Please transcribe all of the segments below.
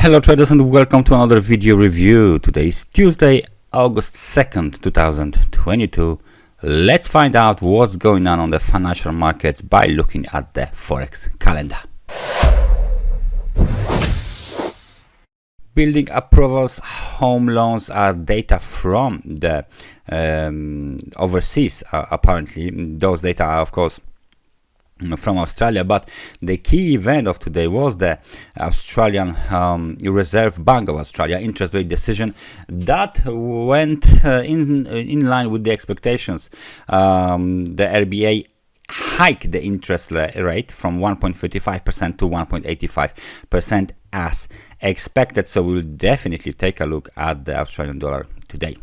Hello traders and welcome to another video review. Today is Tuesday, August 2nd, 2022. Let's find out what's going on the financial markets by looking at the Forex calendar. Building approvals, home loans are data from the overseas. Apparently, those data are of course from Australia, but the key event of today was the Australian Reserve Bank of Australia interest rate decision that went in line with the expectations. The RBA hiked the interest rate from 1.35% to 1.85% as expected, so we'll definitely take a look at the Australian dollar today.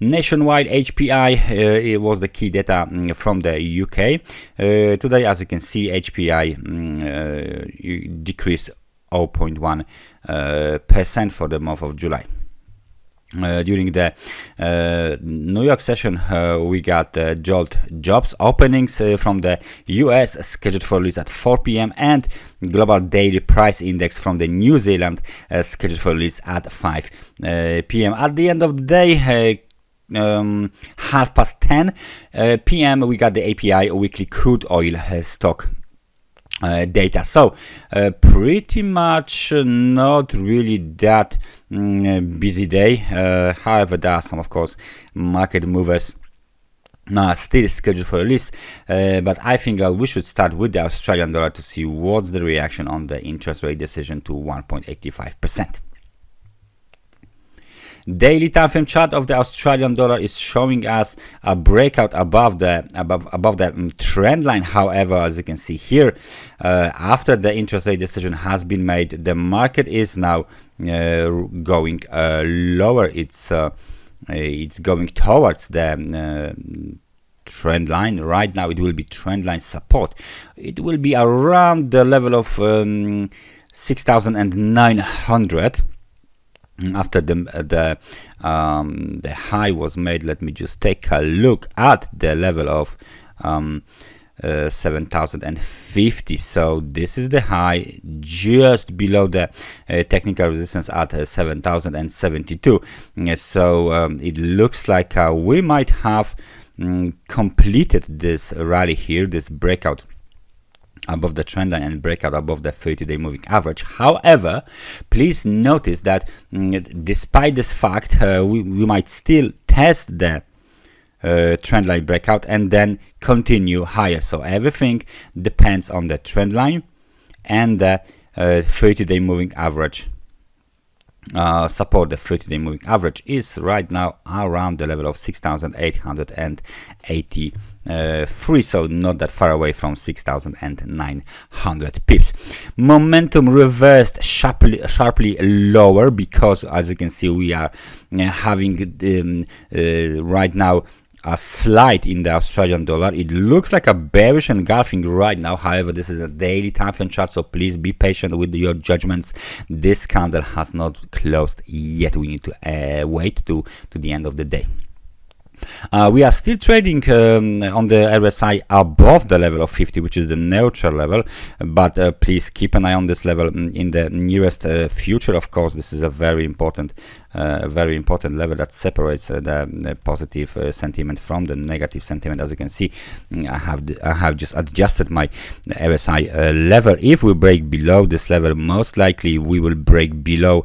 Nationwide HPI it was the key data from the UK. Today, as you can see, HPI decreased 0.1% for the month of July. During the New York session, we got JOLT jobs openings from the US scheduled for release at 4 p.m. and global daily price index from the New Zealand scheduled for release at 5 p.m. At the end of the day, 10:30 p.m. we got the API weekly crude oil stock data. So pretty much not really that busy day. However, there are some of course market movers still scheduled for release, but I think we should start with the Australian dollar to see what's the reaction on the interest rate decision to 1.85%. Daily time frame chart of the Australian dollar is showing us a breakout above the trend line. However, as you can see here, after the interest rate decision has been made, the market is now going lower. It's going towards the trend line. Right now it will be trend line support. It will be around the level of 6,900 after the high was made. Let me just take a look at the level of 7,050. So this is the high just below the technical resistance at 7,072. So it looks like we might have completed this rally here, this breakout above the trend line and breakout above the 30-day moving average. However, please notice that despite this fact, we might still test the trend line breakout and then continue higher. So everything depends on the trend line and the 30-day moving average support. The 30-day moving average is right now around the level of 6,883, so not that far away from 6,900 pips. Momentum reversed sharply lower because, as you can see, we are having right now a slide in the Australian dollar. It looks like a bearish engulfing right now. However, this is a daily time frame chart, so please be patient with your judgments. This candle has not closed yet. We need to wait to the end of the day. We are still trading on the RSI above the level of 50, which is the neutral level, but please keep an eye on this level in the nearest future. Of course, this is a very important level that separates the positive sentiment from the negative sentiment. As you can see, I have just adjusted my RSI level. If we break below this level, most likely we will break below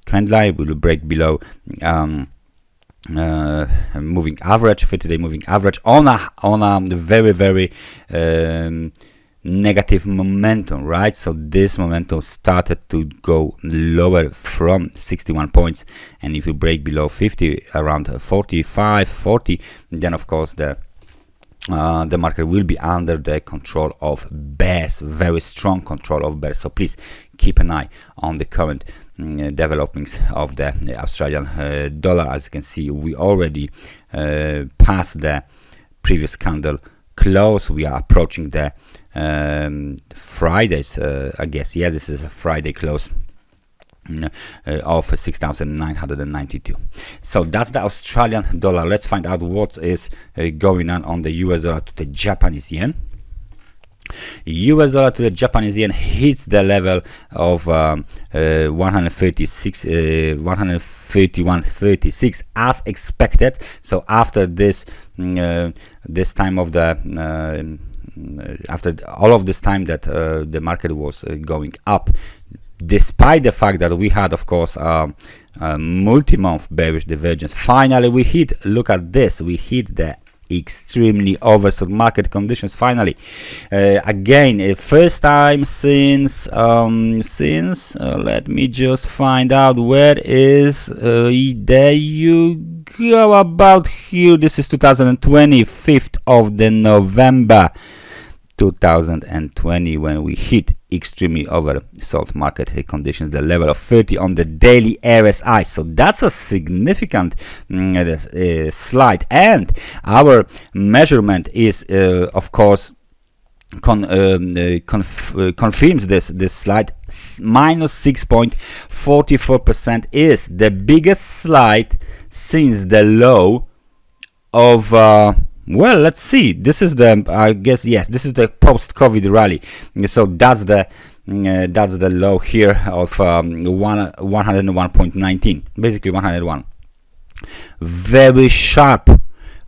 trend line. We will break below moving average, 30-day moving average on a very negative momentum, right? So this momentum started to go lower from 61 points, and if you break below 50, around 45, 40, then of course the market will be under the control of bears, very strong control of bears. So please keep an eye on the current developments of the Australian dollar. As you can see, we already passed the previous candle close. We are approaching the Friday's I guess, yeah, this is a Friday close of 6,992. So that's the Australian dollar. Let's find out what is going on the US dollar to the Japanese yen. US dollar to the Japanese yen hits the level of 136, 131.36 as expected. So after this, this time of the after all of this time that the market was going up, despite the fact that we had, of course, multi-month bearish divergence, finally we hit, look at this, we hit the extremely oversold market conditions finally. Again, first time since let me just find out where is there you go, about here. This is 2020, 5th of the November 2020, when we hit extremely oversold market conditions, the level of 30 on the daily RSI. So that's a significant slide, and our measurement is of course confirms this slide. Minus 6.44% is the biggest slide since the low of well, let's see. This is the, I guess, yes, this is the post-COVID rally. So that's the low here of 101.19, basically 101. Very sharp,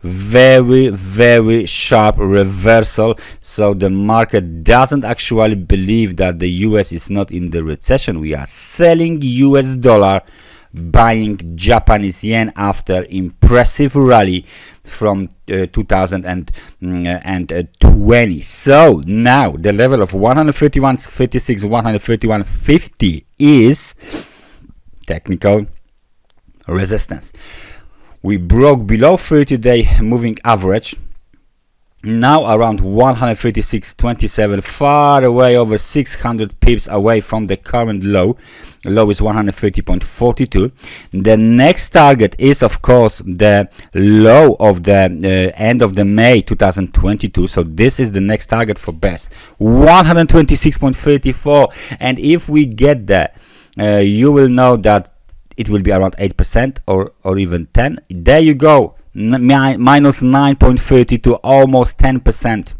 very sharp reversal. So the market doesn't actually believe that the US is not in the recession. We are selling US dollar, buying Japanese yen after impressive rally from 2020. So now the level of 131.36, 131.50 is technical resistance. We broke below 30-day moving average, now around 136.27, far away, over 600 pips away from the current low. Low is 130.42. The next target is, of course, the low of the end of the May 2022. So this is the next target for bears, 126.34. And if we get there, you will know that it will be around 8% or even 10. There you go. Minus 9.32, almost 10%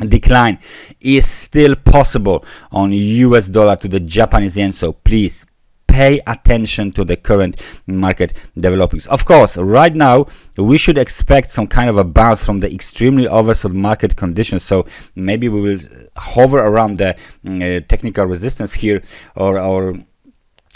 decline is still possible on US dollar to the Japanese yen. So please pay attention to the current market developments. Of course, right now we should expect some kind of a bounce from the extremely oversold market conditions. So maybe we will hover around the technical resistance here, or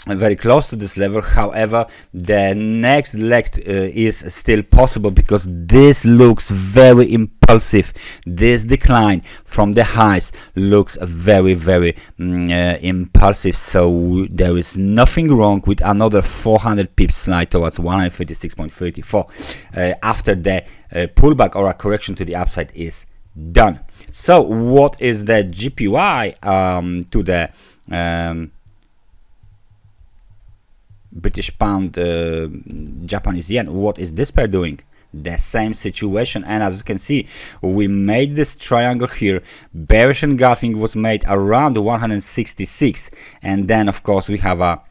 very close to this level. However, the next leg is still possible, because this looks very impulsive. This decline from the highs looks very impulsive. So there is nothing wrong with another 400 pips slide towards 156.34 after the pullback or a correction to the upside is done. So what is the GPY to the British pound, Japanese yen? What is this pair doing? The same situation. And as you can see, we made this triangle here. Bearish engulfing was made around 166, and then of course we have a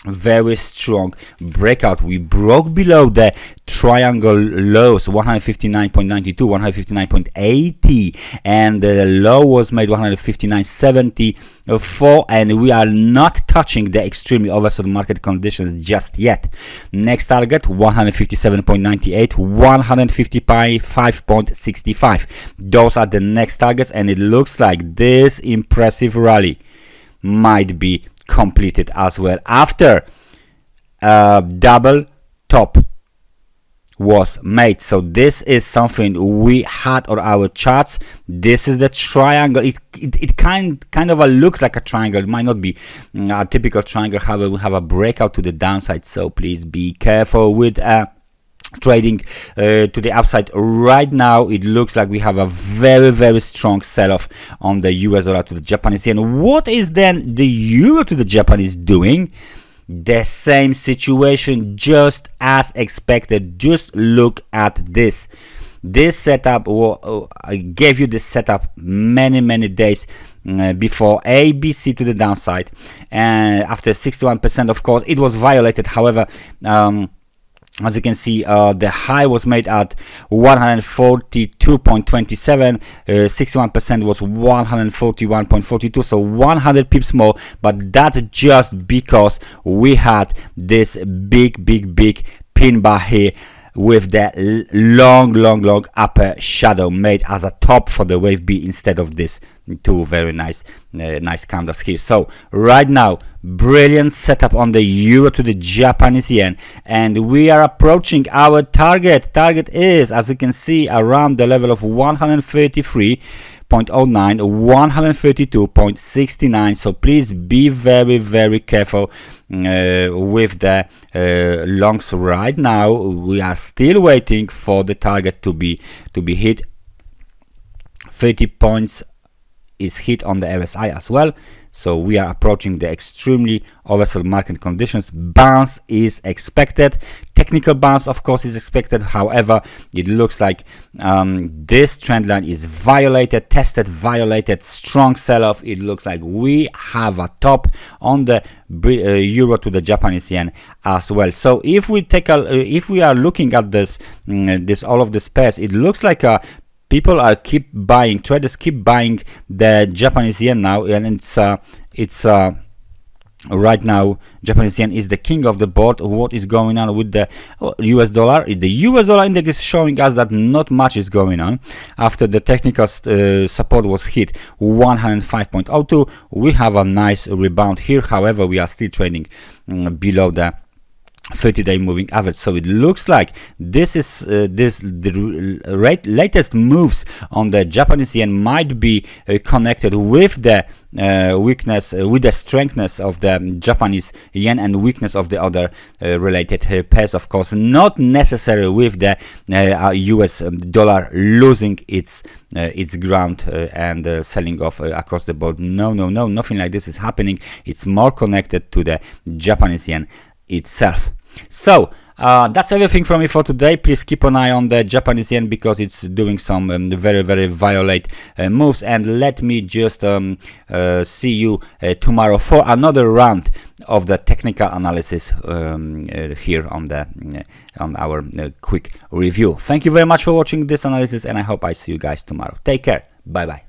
very strong breakout. We broke below the triangle lows, 159.92, 159.80, and the low was made 159.74, and we are not touching the extremely oversold market conditions just yet. Next target 157.98, 155.65. those are the next targets, and it looks like this impressive rally might be completed as well after double top was made. So this is something we had on our charts. This is the triangle. It kind of looks like a triangle. It might not be a typical triangle. However, we have a breakout to the downside, so please be careful with trading to the upside. Right now it looks like we have a very strong sell-off on the US dollar to the Japanese yen. What is then the euro to the Japanese doing? The same situation, just as expected. Just look at this setup. I gave you this setup many days before. ABC to the downside, and after 61%, of course it was violated. However, As you can see, the high was made at 142.27, 61% was 141.42, so 100 pips more, but that's just because we had this big pin bar here with the long upper shadow made as a top for the wave B instead of this two very nice candles here. So right now, brilliant setup on the euro to the Japanese yen, and we are approaching our target. Target is, as you can see, around the level of 133.09, 132.69. So please be very careful with the longs right now. We are still waiting for the target to be hit. 30 points is hit on the RSI as well. So we are approaching the extremely oversold market conditions. Bounce is expected. Technical bounce, of course, is expected. However, it looks like this trend line is violated, tested, violated, strong sell-off. It looks like we have a top on the euro to the Japanese yen as well. So if we take if we are looking at this, all of this pairs, it looks like people are keep buying, traders keep buying the Japanese yen now, and it's right now Japanese yen is the king of the board. What is going on with the US dollar? The US dollar index is showing us that not much is going on. After the technical support was hit 105.02, we have a nice rebound here. However, we are still trading below the 30-day moving average. So it looks like this is the latest moves on the Japanese yen might be connected with the weakness, with the strengthness of the Japanese yen and weakness of the other related pairs, of course, not necessarily with the US dollar losing its ground and selling off across the board. No, nothing like this is happening. It's more connected to the Japanese yen itself. So that's everything from me for today. Please keep an eye on the Japanese yen because it's doing some very violent moves, and let me just see you tomorrow for another round of the technical analysis here on our quick review. Thank you very much for watching this analysis, and I hope I see you guys tomorrow. Take care. Bye bye.